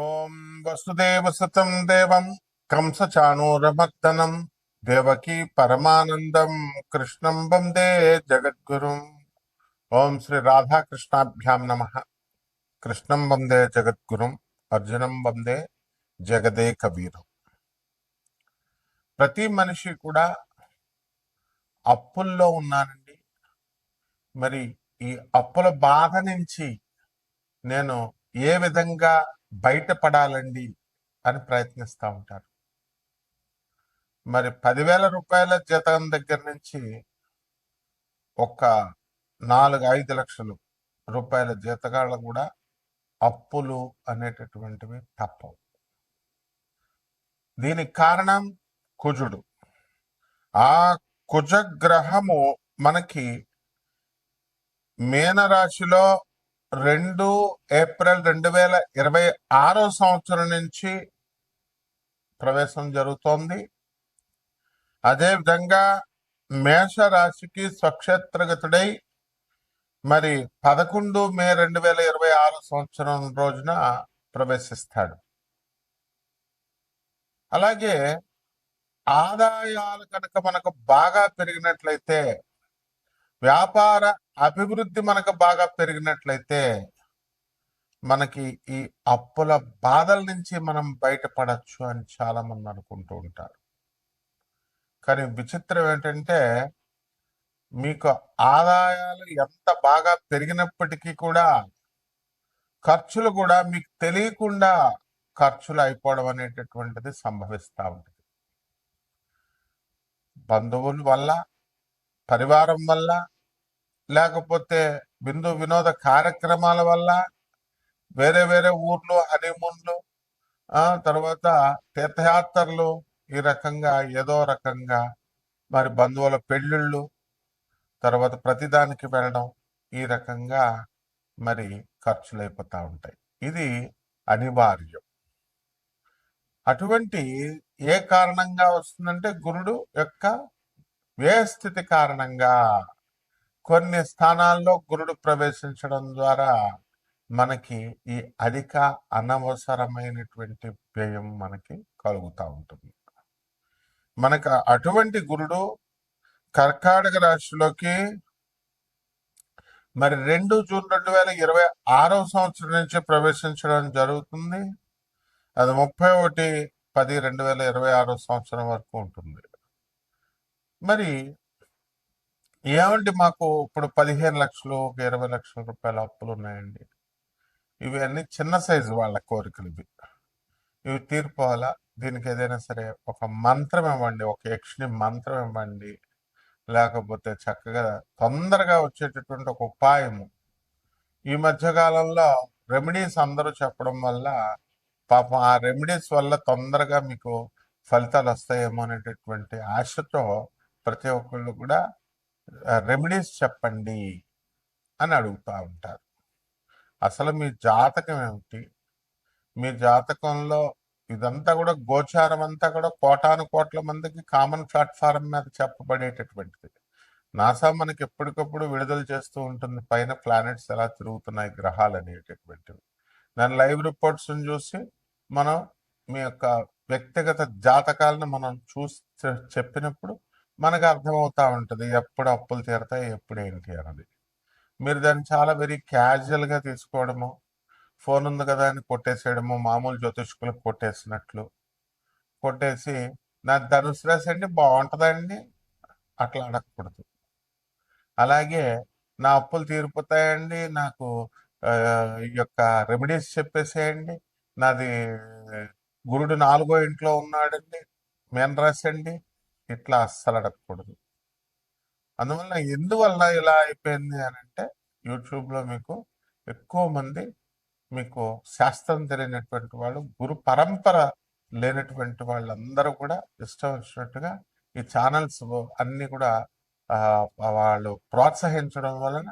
ఓం వసుదేవసుతం దేవం కంసచాణూరమర్దనం దేవకీ పరమానందం కృష్ణం వందే జగద్గురుం. ఓం శ్రీ రాధాకృష్ణాభ్యాం నమః. కృష్ణం వందే జగద్గురుం, అర్జునం వందే జగదేక వీరం. ప్రతి మనిషి కూడా అప్పుల్లో ఉన్నానండి, మరి ఈ అప్పుల బాధ నుంచి నేను ఏ విధంగా బయటపడాలండి అని ప్రయత్నిస్తూ ఉంటారు. మరి 10,000 రూపాయల జీతం దగ్గర నుంచి ఒక 4-5 లక్షలు రూపాయల జీతగాళ్ళు కూడా అప్పులు అనేటటువంటివి తప్పవు. దీనికి కారణం కుజుడు. ఆ కుజగ్రహము మనకి మీనరాశిలో 2 ఏప్రిల్ 2026 సంవత్సరం నుంచి ప్రవేశం జరుగుతోంది. అదేవిధంగా మేషరాశికి స్వక్షేత్రగతుడై మరి 11 మే 2026 సంవత్సరం రోజున ప్రవేశిస్తాడు. అలాగే ఆదాయాలు కనుక మనకు బాగా పెరిగినట్లయితే, వ్యాపార అభివృద్ధి మనకు బాగా పెరిగినట్లయితే మనకి ఈ అప్పుల బాధల నుంచి మనం బయటపడచ్చు అని చాలా మంది అనుకుంటూ ఉంటారు. కానీ విచిత్రం ఏంటంటే, మీకు ఆదాయాలు ఎంత బాగా పెరిగినప్పటికీ కూడా ఖర్చులు కూడా మీకు తెలియకుండా ఖర్చులు అయిపోవడం అనేటటువంటిది సంభవిస్తూ ఉంటుంది. బంధువుల వల్ల, పరివారం వల్ల, లేకపోతే బిందు వినోద కార్యక్రమాల వల్ల, వేరే వేరే ఊర్లు హనీమూన్లు, తర్వాత తీర్థయాత్రలు, ఈ రకంగా ఏదో రకంగా మరి బంధువుల పెళ్ళిళ్ళు, తర్వాత ప్రతిదానికి వెళ్ళడం, ఈ రకంగా మరి ఖర్చులు అయిపోతూ ఉంటాయి. ఇది అనివార్యం. అటువంటి ఏ కారణంగా వస్తుందంటే గురుడు యొక్క వ్యయస్థితి కారణంగా కొన్ని స్థానాల్లో గురుడు ప్రవేశించడం ద్వారా మనకి ఈ అధిక అనవసరమైనటువంటి వ్యయం మనకి కలుగుతూ ఉంటుంది. మనకు అటువంటి గురుడు కర్కాటక రాశిలోకి మరి 2 జూన్ 2026 సంవత్సరం నుంచి ప్రవేశించడం జరుగుతుంది. అది 31/10/2026 సంవత్సరం వరకు ఉంటుంది. మరి ఏమండి, మాకు ఇప్పుడు 15 లక్షలు, 20 లక్షల రూపాయల అప్పులు ఉన్నాయండి. ఇవి అన్ని చిన్న సైజు వాళ్ళ కోరికలు. ఇవి తీరిపోవాలా? దీనికి ఏదైనా సరే ఒక మంత్రం ఇవ్వండి, ఒక యక్షిని మంత్రం ఇవ్వండి, లేకపోతే చక్కగా తొందరగా వచ్చేటటువంటి ఒక ఉపాయము. ఈ మధ్యకాలంలో రెమెడీస్ అందరూ చెప్పడం వల్ల పాపం ఆ రెమెడీస్ వల్ల తొందరగా మీకు ఫలితాలు వస్తాయేమో అనేటటువంటి ఆశతో ప్రతి ఒక్కళ్ళు కూడా రెమెడీస్ చెప్పండి అని అడుగుతూ ఉంటారు. అసలు మీ జాతకం ఏమిటి? మీ జాతకంలో ఇదంతా కూడా గోచారం అంతా కూడా కోటాను కోట్ల మందికి కామన్ ప్లాట్ఫారం మీద చెప్పబడేటటువంటిది. నాసా మనకి ఎప్పటికప్పుడు విడుదల చేస్తూ ఉంటుంది పైన ప్లానెట్స్ ఎలా తిరుగుతున్నాయి, గ్రహాలు అనేటటువంటివి. దాని లైవ్ రిపోర్ట్స్ చూసి మనం మీ యొక్క వ్యక్తిగత జాతకాలను మనం చూసి చెప్పినప్పుడు మనకు అర్థమవుతా ఉంటుంది ఎప్పుడు అప్పులు తీరతాయి, ఎప్పుడు ఏంటి అన్నది. మీరు దాన్ని చాలా వెరీ క్యాజువల్గా తీసుకోవడము, ఫోన్ ఉంది కదా అని కొట్టేసేయడము, మామూలు జ్యోతిష్కులకు కొట్టేసినట్లు కొట్టేసి నా ధనుసు రాశి అండి బాగుంటుందండి అట్లా అడగకూడదు. అలాగే నా అప్పులు తీరిపోతాయండి, నాకు ఈ యొక్క రెమెడీస్ చెప్పేసేయండి, నాది గురుడు 4వ ఇంట్లో ఉన్నాడండి, మీన రాశి అండి, ఇట్లా అస్సలు అడగకూడదు. అందువల్ల ఎందువల్ల ఇలా అయిపోయింది అని అంటే, యూట్యూబ్లో మీకు ఎక్కువ మంది మీకు శాస్త్రం తెలియనటువంటి వాళ్ళు, గురు పరంపర లేనటువంటి వాళ్ళందరూ కూడా ఇష్టం వచ్చినట్టుగా ఈ ఛానల్స్ అన్ని కూడా వాళ్ళు ప్రోత్సహించడం వలన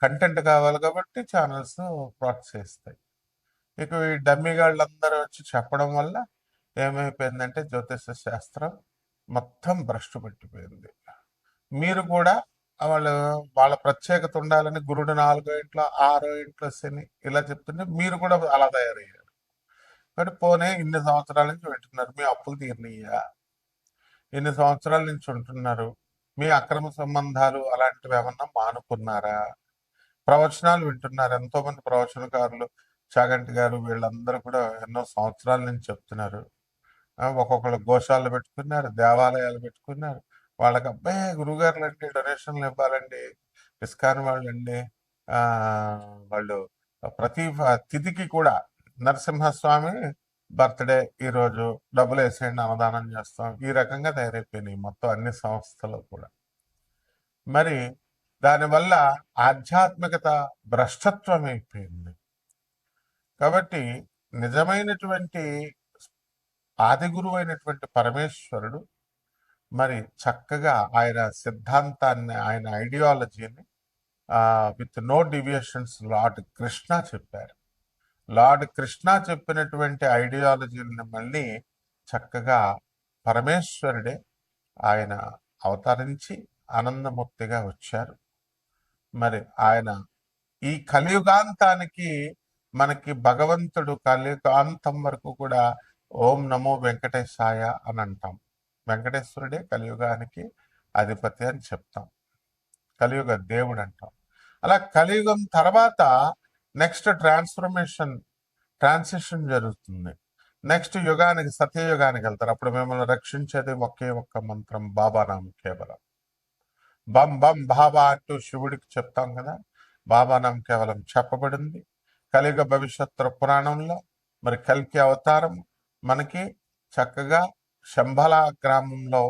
కంటెంట్ కావాలి కాబట్టి ఛానల్స్ ప్రోత్సహిస్తాయి. ఇక ఈ డమ్మిగాళ్ళందరూ వచ్చి చెప్పడం వల్ల ఏమైపోయిందంటే జ్యోతిష శాస్త్రం మొత్తం భ్రష్టు పట్టిపోయింది. మీరు కూడా వాళ్ళ ప్రత్యేకత ఉండాలని గురుడు 4వ ఇంట్లో 6వ ఇంట్లో శని ఇలా చెప్తుంటే మీరు కూడా అలా తయారయ్యారు. కాబట్టి పోనీ ఇన్ని సంవత్సరాల నుంచి వింటున్నారు, మీ అప్పులు తీరినయ్యా? ఇన్ని సంవత్సరాల నుంచి ఉంటున్నారు, మీ అక్రమ సంబంధాలు అలాంటివి ఏమన్నా మానుకున్నారా? ప్రవచనాలు వింటున్నారు, ఎంతో మంది ప్రవచనకారులు, చాగంటి గారు వీళ్ళందరూ కూడా ఎన్నో సంవత్సరాల నుంచి చెప్తున్నారు. ఒక్కొక్కరు గోశాలు పెట్టుకున్నారు, దేవాలయాలు పెట్టుకున్నారు. వాళ్ళకి అబ్బాయి గురువుగారులు అండి డొనేషన్లు ఇవ్వాలండి, ఇస్కాన్ వాళ్ళండి, వాళ్ళు ప్రతి తిథికి కూడా నరసింహస్వామి బర్త్డే ఈరోజు డబ్బులు వేసేయండి, అన్నదానం చేస్తాం, ఈ రకంగా తయారైపోయినాయి మొత్తం అన్ని సంస్థలు కూడా. మరి దానివల్ల ఆధ్యాత్మికత భ్రష్టత్వం అయిపోయింది. కాబట్టి నిజమైనటువంటి ఆది గురువు అయినటువంటి పరమేశ్వరుడు మరి చక్కగా ఆయన సిద్ధాంతాన్ని, ఆయన ఐడియాలజీని with no deviations lord Krishna చెప్పారు. లార్డ్ కృష్ణ చెప్పినటువంటి ఐడియాలజీని మళ్ళీ చక్కగా పరమేశ్వరుడే ఆయన అవతరించి ఆనందమూర్తిగా వచ్చారు. మరి ఆయన ఈ కలియుగాంతానికి మనకి భగవంతుడు కలియుగాంతం వరకు కూడా ఓం నమో వెంకటేశాయ అని అంటాం. వెంకటేశ్వరుడే కలియుగానికి అధిపతి అని చెప్తాం, కలియుగ దేవుడు అంటాం. అలా కలియుగం తర్వాత నెక్స్ట్ ట్రాన్సిషన్ జరుగుతుంది. నెక్స్ట్ యుగానికి, సత్యయుగానికి వెళ్తారు. అప్పుడు మిమ్మల్ని రక్షించేది ఒకే ఒక్క మంత్రం, బాబానామం కేవలం. బం బం బాబా అంటూ శివుడికి చెప్తాం కదా, బాబానామం కేవలం చెప్పబడింది కలియుగ భవిష్యత్తు పురాణంలో. మరి కల్కి అవతారం మనకి చక్కగా శంభాల గ్రామంలో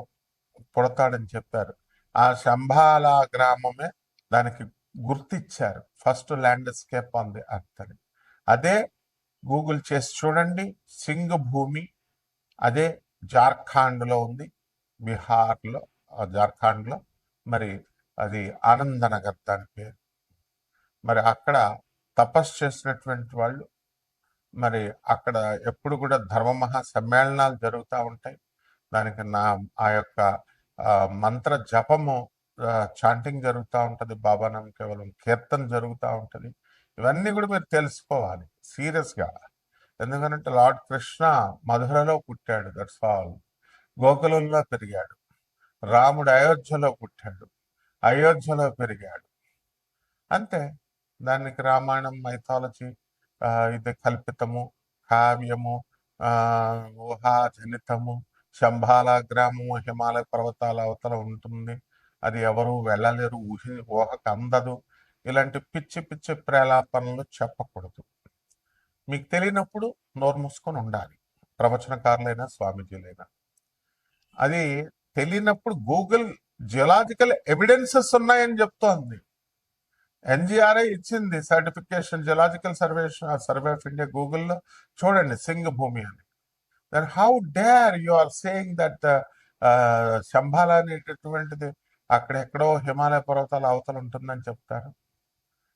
పుడతాడని చెప్పారు. ఆ శంభాల గ్రామమే దానికి గుర్తిచ్చారు, first landscape on the earth అని. అదే గూగుల్ చేసి చూడండి, సింగ్ భూమి, అదే జార్ఖండ్లో ఉంది, బీహార్లో, జార్ఖండ్లో. మరి అది ఆనందనగర్ దాని పేరు. మరి అక్కడ తపస్సు చేసినటువంటి వాళ్ళు, మరి అక్కడ ఎప్పుడు కూడా ధర్మ మహా సమ్మేళనాలు జరుగుతూ ఉంటాయి. దానికి ఆ యొక్క మంత్ర జపము, చాంటింగ్ జరుగుతూ ఉంటుంది, బాబానామం కేవలం కీర్తన జరుగుతూ ఉంటుంది. ఇవన్నీ కూడా మీరు తెలుసుకోవాలి సీరియస్గా. ఎందుకంటే లార్డ్ కృష్ణ మధురలో పుట్టాడు, దట్స్ ఆల్. గోకులంలో పెరిగాడు. రాముడు అయోధ్యలో పుట్టాడు, అయోధ్యలో పెరిగాడు, అంతే. దానికి రామాయణం మైథాలజీ ఇది కల్పితము, కావ్యము, ఊహాజనితము. శంభాల గ్రామము హిమాలయ పర్వతాల అవతల ఉంటుంది, అది ఎవరు వెళ్ళలేరు, ఊహకు అందదు. ఇలాంటి పిచ్చి పిచ్చి ప్రేలాపనలు చెప్పకూడదు. మీకు తెలియనప్పుడు నోరు మూసుకొని ఉండాలి, ప్రవచనకారులైనా స్వామీజీలైనా. అది తెలియనప్పుడు గూగుల్ జియోలాజికల్ ఎవిడెన్సెస్ ఉన్నాయని చెప్తోంది. ఎన్జిఆర్ఐ ఇచ్చింది certification, geological survey of India. గూగుల్లో చూడండి సింగ్ భూమి అని. Then how dare you are saying that Shambhala అనేటటువంటిది అక్కడెక్కడో హిమాలయ పర్వతాల అవతల ఉంటుందని చెప్తారు.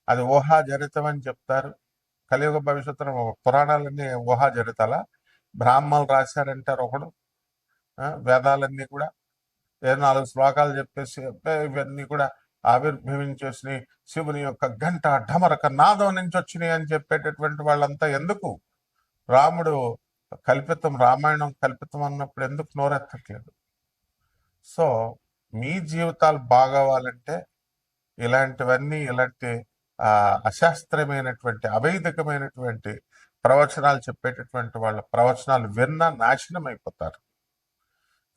అది ఊహాజనితం అని చెప్తారు. కలియుగ భవిష్యత్తులో పురాణాలన్నీ ఊహాజనితాల, బ్రాహ్మణులు రాశారంటారు ఒకడు, వేదాలన్నీ కూడా 4 శ్లోకాలు చెప్పేసి ఇవన్నీ కూడా ఆవిర్భవించేసి శివుని యొక్క గంట ఢమరక నాదం నుంచి వచ్చినాయి అని చెప్పేటటువంటి వాళ్ళంతా ఎందుకు? రాముడు కల్పితం, రామాయణం కల్పితం అన్నప్పుడు ఎందుకు నోరెత్తట్లేదు? సో మీ జీవితాలు బాగోవాలంటే ఇలాంటివన్నీ, ఇలాంటి అశాస్త్రీయమైనటువంటి, అవైదికమైనటువంటి ప్రవచనాలు చెప్పేటటువంటి వాళ్ళ ప్రవచనాలు విన్నా నాశనం అయిపోతారు.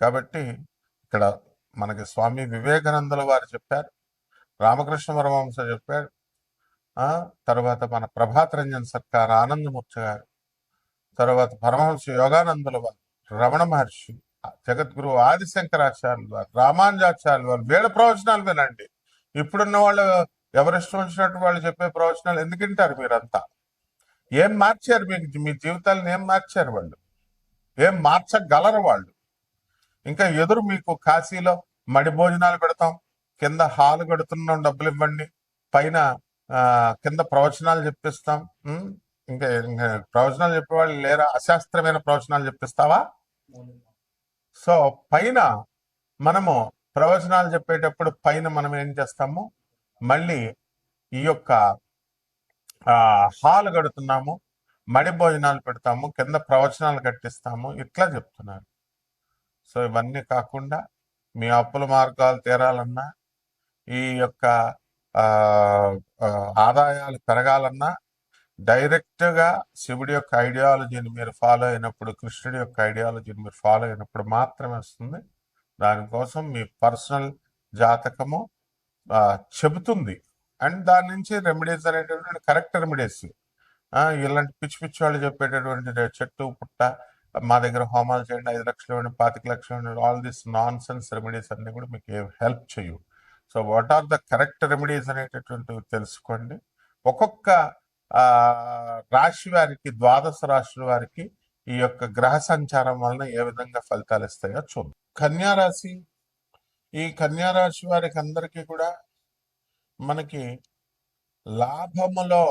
కాబట్టి ఇక్కడ మనకి స్వామి వివేకానందుల వారు చెప్పారు, రామకృష్ణ పరమహంస చెప్పాడు, తర్వాత మన ప్రభాత్ రంజన్ సర్కార్, ఆనందమూర్తి గారు, తర్వాత పరమహంస యోగానందుల వారు, రమణ మహర్షి, జగద్గురు ఆదిశంకరాచార్యులు వారు, రామానుజాచార్యులు వారు, వీళ్ళ ప్రవచనాలు వినండి. ఇప్పుడున్న వాళ్ళు ఎవరిష్టం వచ్చినట్టు వాళ్ళు చెప్పే ప్రవచనాలు ఎందుకు వింటారు? మీరంతా ఏం మార్చారు? మీ జీవితాలను ఏం మార్చారు వాళ్ళు? ఏం మార్చగలరు వాళ్ళు? ఇంకా ఎదురు మీకు కాశీలో మడి భోజనాలు పెడతాం, కింద హాలు కడుతున్నాం, డబ్బులు ఇవ్వండి, పైన కింద ప్రవచనాలు చెప్పిస్తాం. ఇంకా ప్రవచనాలు చెప్పేవాళ్ళు లేరా? అశాస్త్రమైన ప్రవచనాలు చెప్పిస్తావా? సో పైన మనము ప్రవచనాలు చెప్పేటప్పుడు పైన మనం ఏం చేస్తాము, మళ్ళీ ఈ యొక్క హాల్ కడుతున్నాము, మడి భోజనాలు పెడతాము, కింద ప్రవచనాలు కట్టిస్తాము, ఇట్లా చెప్తున్నారు. సో ఇవన్నీ కాకుండా మీ అప్పుల మార్గాలు తీరాలన్నా, ఈ యొక్క ఆ, ఆ, ఆదాయాలు పెరగాలన్నా డైరెక్ట్గా శివుడి యొక్క ఐడియాలజీని మీరు ఫాలో అయినప్పుడు, కృష్ణుడి యొక్క ఐడియాలజీని మీరు ఫాలో అయినప్పుడు మాత్రమే వస్తుంది. దానికోసం మీ పర్సనల్ జాతకము ఆ, చెబుతుంది. అండ్ దాని నుంచి రెమెడీస్ అనేటటువంటి కరెక్ట్ రెమెడీస్, ఇలాంటి పిచ్చి పిచ్చి వాళ్ళు చెప్పేటటువంటి చెట్టు పుట్ట మా దగ్గర హోమాలు చేయండి, 5 లక్షలు ఇవ్వండి, 25 లక్షలు ఇవ్వండి, all this nonsense remedies అన్ని కూడా మీకు ఏం హెల్ప్ చేయవు. So what are the correct remedies అనేటటువంటివి తెలుసుకోండి. ఒక్కొక్క ఆ, రాశి వారికి, ద్వాదశ రాశుల వారికి ఈ యొక్క గ్రహ సంచారం వలన ఏ విధంగా ఫలితాలు ఇస్తాయో చూద్దాం. కన్యా రాశి, ఈ కన్యా రాశి వారికి అందరికీ కూడా మనకి లాభములో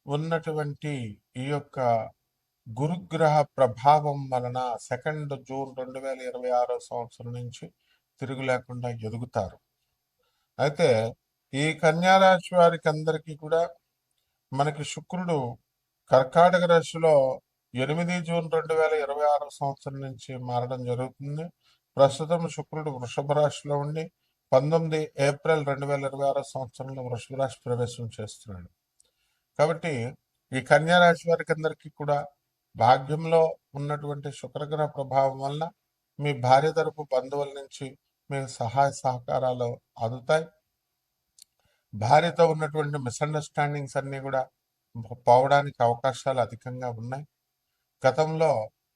ఉన్నటువంటి ఈ యొక్క గురుగ్రహ ప్రభావం వలన 2 జూన్ 2026 సంవత్సరం నుంచి తిరుగు లేకుండా ఎదుగుతారు. అయితే ఈ కన్యా రాశి వారికి అందరికీ కూడా మనకి శుక్రుడు కర్కాటక రాశిలో 8 జూన్ 2026 సంవత్సరం నుంచి మారడం జరుగుతుంది. ప్రస్తుతం శుక్రుడు వృషభ రాశిలో ఉండి 19 ఏప్రిల్ 2026 సంవత్సరంలో వృషభ రాశి ప్రవేశం చేస్తున్నాడు. కాబట్టి ఈ కన్యా రాశి వారికి అందరికీ కూడా భాగ్యంలో ఉన్నటువంటి శుక్రగ్రహ ప్రభావం వల్ల మీ భార్య తరపు బంధువుల నుంచి మీకు సహాయ సహకారాలు అందుతాయి. భార్యతో ఉన్నటువంటి మిస్అండర్స్టాండింగ్స్ అన్నీ కూడా పోవడానికి అవకాశాలు అధికంగా ఉన్నాయి. గతంలో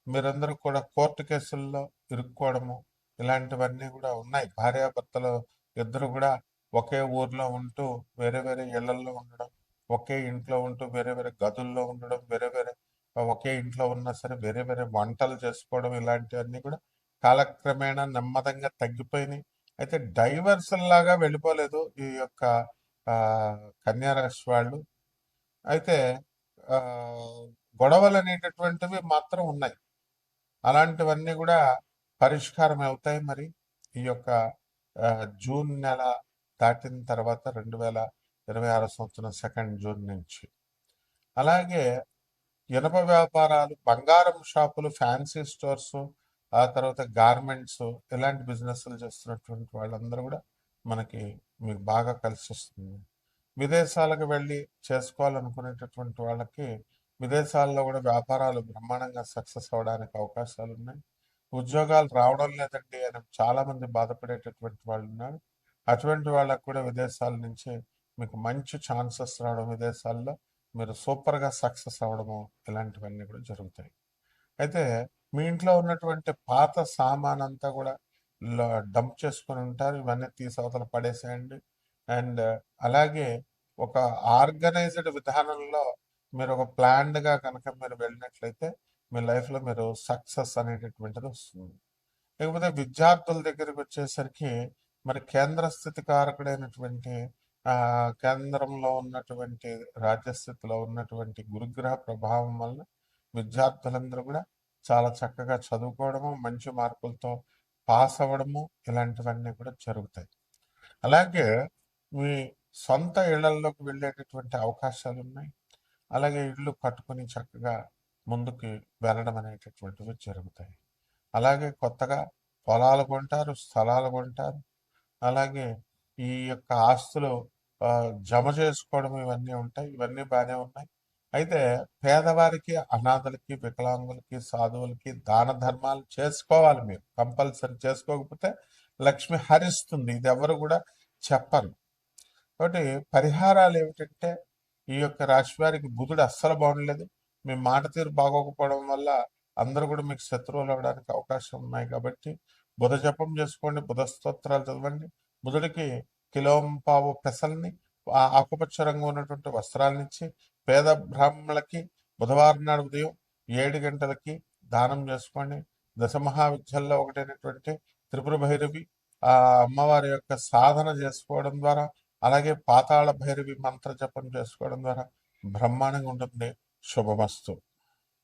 మీరందరూ కూడా కోర్టు కేసుల్లో ఇరుక్కోవడము ఇలాంటివన్నీ కూడా ఉన్నాయి. భార్యాభర్తలు ఇద్దరు కూడా ఒకే ఊర్లో ఉంటూ వేరే వేరే ఇళ్లల్లో ఉండడం, ఒకే ఇంట్లో ఉంటూ వేరే వేరే గదుల్లో ఉండడం, వేరే వేరే ఒకే ఇంట్లో ఉన్నా సరే వేరే వేరే వంటలు చేసుకోవడం, ఇలాంటివన్నీ కూడా కాలక్రమేణా నెమ్మదంగా తగ్గిపోయినాయి. అయితే డైవర్సన్ లాగా వెళ్ళిపోలేదు ఈ యొక్క కన్యా రాశి వాళ్ళు. అయితే ఆ, గొడవలు అనేటటువంటివి మాత్రం ఉన్నాయి. అలాంటివన్నీ కూడా పరిష్కారం అవుతాయి. మరి ఈ యొక్క జూన్ నెల దాటిన తర్వాత 2026 సంవత్సరం 2 జూన్ నుంచి. అలాగే ఇనప వ్యాపారాలు, బంగారం షాపులు, ఫ్యాన్సీ స్టోర్స్, ఆ తర్వాత గార్మెంట్స్, ఇలాంటి బిజినెస్లు చేస్తున్నటువంటి వాళ్ళందరూ కూడా మనకి మీకు బాగా కలిసి వస్తుంది. విదేశాలకు వెళ్ళి చేసుకోవాలనుకునేటటువంటి వాళ్ళకి విదేశాల్లో కూడా వ్యాపారాలు బ్రహ్మాండంగా సక్సెస్ అవ్వడానికి అవకాశాలు ఉన్నాయి. ఉద్యోగాలు రావడం లేదండి అని చాలా మంది బాధపడేటటువంటి వాళ్ళు ఉన్నారు. అటువంటి వాళ్ళకు కూడా విదేశాల నుంచి మీకు మంచి ఛాన్సెస్ రావడం, విదేశాల్లో మీరు సూపర్గా సక్సెస్ అవ్వడము, ఇలాంటివన్నీ కూడా జరుగుతాయి. అయితే మీ ఇంట్లో ఉన్నటువంటి పాత సామాన్ అంతా కూడా డంప్ చేసుకొని ఉంటారు. ఇవన్నీ తీసి అవతల పడేసేయండి. అండ్ అలాగే ఒక ఆర్గనైజ్డ్ విధానంలో మీరు ఒక ప్లాన్డ్గా కనుక మీరు వెళ్ళినట్లయితే మీ లైఫ్లో మీరు సక్సెస్ అనేటటువంటిది వస్తుంది. లేకపోతే విద్యార్థుల దగ్గరికి వచ్చేసరికి మరి కేంద్ర స్థితి కారకుడైనటువంటి కేంద్రంలో ఉన్నటువంటి రాజ్యస్థితిలో ఉన్నటువంటి గురుగ్రహ ప్రభావం వలన విద్యార్థులందరూ కూడా చాలా చక్కగా చదువుకోవడము, మంచి మార్కులతో పాస్ అవ్వడము, ఇలాంటివన్నీ కూడా జరుగుతాయి. అలాగే మీ సొంత ఇళ్లలోకి వెళ్ళేటటువంటి అవకాశాలు ఉన్నాయి. అలాగే ఇళ్ళు కట్టుకొని చక్కగా ముందుకు వెళ్ళడం అనేటటువంటివి జరుగుతాయి. అలాగే కొత్తగా పొలాలు కొంటారు, స్థలాలు కొంటారు. అలాగే ఈ యొక్క ఆస్తులు జమ చేసుకోవడం, ఇవన్నీ ఉంటాయి. ఇవన్నీ బాగానే ఉన్నాయి. అయితే పేదవారికి, అనాథలకి, వికలాంగులకి, సాధువులకి దాన ధర్మాలు చేసుకోవాలి. మీరు కంపల్సరీ చేసుకోకపోతే లక్ష్మి హరిస్తుంది. ఇది ఎవరు కూడా చెప్పరు. కాబట్టి పరిహారాలు ఏమిటంటే, ఈ యొక్క రాశి వారికి బుధుడు అస్సలు బాగుండలేదు. మీ మాట తీరు బాగోకపోవడం వల్ల అందరూ కూడా మీకు శత్రువులు అవ్వడానికి అవకాశం ఉన్నాయి. కాబట్టి బుధ జపం చేసుకోండి, బుధ స్తోత్రాలు చదవండి. బుధుడికి కిలోంపావు పెసల్ని, ఆకుపచ్చ రంగు ఉన్నటువంటి వస్త్రాలనిచ్చి పేద బ్రాహ్మణులకి బుధవారం నాడు ఉదయం 7 గంటలకి దానం చేసుకోండి. దశమహావిద్యల్లో ఒకటైనటువంటి త్రిపుర భైరవి ఆ అమ్మవారి యొక్క సాధన చేసుకోవడం ద్వారా, అలాగే పాతాళ భైరవి మంత్ర జపం చేసుకోవడం ద్వారా బ్రహ్మాండంగా ఉంటుంది. శుభమస్తు.